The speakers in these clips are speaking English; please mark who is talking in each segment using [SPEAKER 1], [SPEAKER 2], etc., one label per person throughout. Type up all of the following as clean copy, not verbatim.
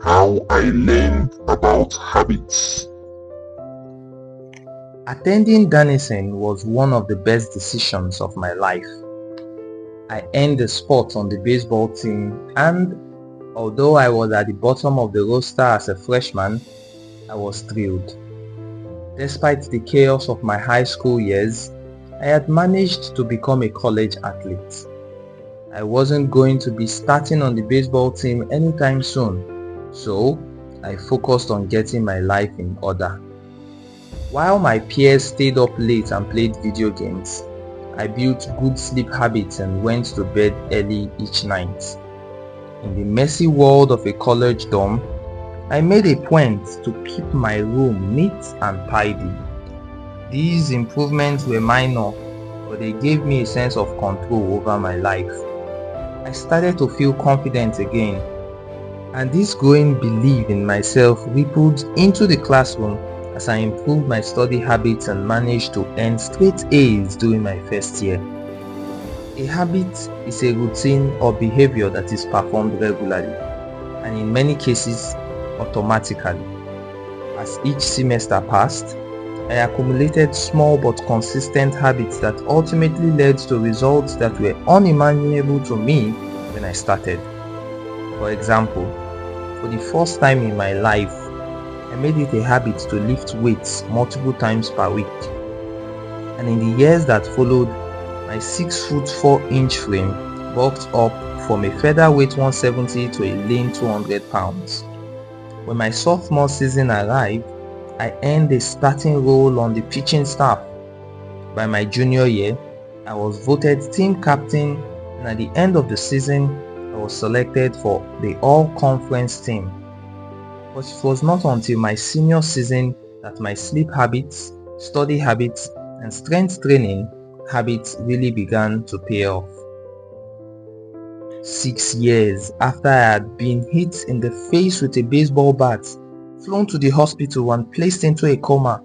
[SPEAKER 1] How I learned about habits.
[SPEAKER 2] Attending Denison was one of the best decisions of my life. I earned a spot on the baseball team, and although I was at the bottom of the roster as a freshman, I was thrilled. Despite the chaos of my high school years, I had managed to become a college athlete. I wasn't going to be starting on the baseball team anytime soon, so I focused on getting my life in order. While my peers stayed up late and played video games, I built good sleep habits and went to bed early each night. In the messy world of a college dorm, I made a point to keep my room neat and tidy. These improvements were minor, but they gave me a sense of control over my life. I started to feel confident again, and this growing belief in myself rippled into the classroom as I improved my study habits and managed to earn straight A's during my first year. A habit is a routine or behavior that is performed regularly, and in many cases, automatically. As each semester passed, I accumulated small but consistent habits that ultimately led to results that were unimaginable to me when I started. For example, for the first time in my life, I made it a habit to lift weights multiple times per week. And in the years that followed, my 6 foot 4 inch frame bulked up from a featherweight 170 to a lean 200 pounds. When my sophomore season arrived, I earned a starting role on the pitching staff. By my junior year, I was voted team captain, and at the end of the season, I was selected for the all-conference team. But it was not until my senior season that my sleep habits, study habits, and strength training habits really began to pay off. 6 years after I had been hit in the face with a baseball bat, flown to the hospital and placed into a coma,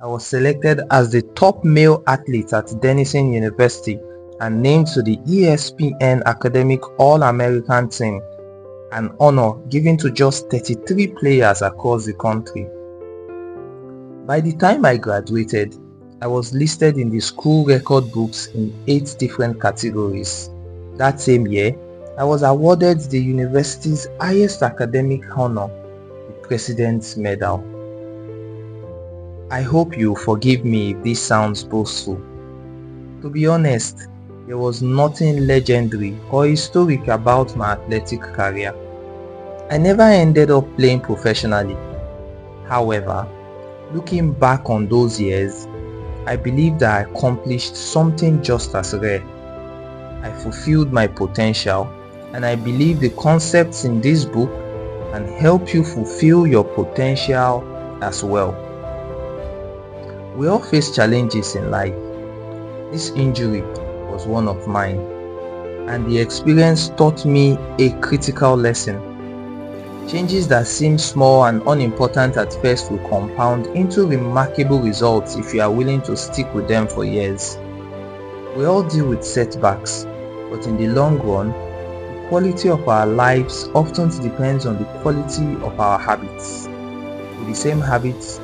[SPEAKER 2] I was selected as the top male athlete at Denison University and named to the ESPN Academic All-American team, an honor given to just 33 players across the country. By the time I graduated, I was listed in the school record books in 8 different categories. That same year, I was awarded the university's highest academic honor, the President's Medal. I hope you forgive me if this sounds boastful. To be honest, there was nothing legendary or historic about my athletic career. I never ended up playing professionally. However, looking back on those years, I believe that I accomplished something just as rare. I fulfilled my potential, and I believe the concepts in this book can help you fulfill your potential as well. We all face challenges in life. This injury was one of mine, and the experience taught me a critical lesson. Changes that seem small and unimportant at first will compound into remarkable results if you are willing to stick with them for years. We all deal with setbacks, but in the long run, the quality of our lives often depends on the quality of our habits. With the same habits,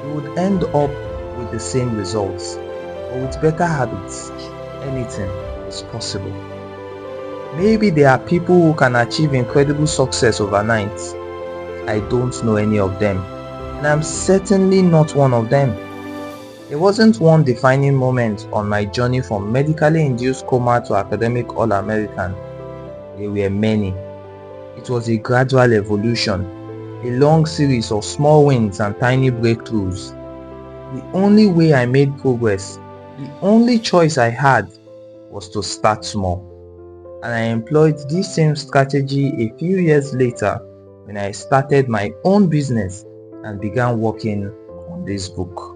[SPEAKER 2] we would end up with the same results, but with better habits, anything is possible. Maybe there are people who can achieve incredible success overnight. I don't know any of them, and I'm certainly not one of them. There wasn't one defining moment on my journey from medically induced coma to academic All-American. There were many. It was a gradual evolution, a long series of small wins and tiny breakthroughs. The only way I made progress, the only choice I had, was to start small. And I employed this same strategy a few years later when I started my own business and began working on this book.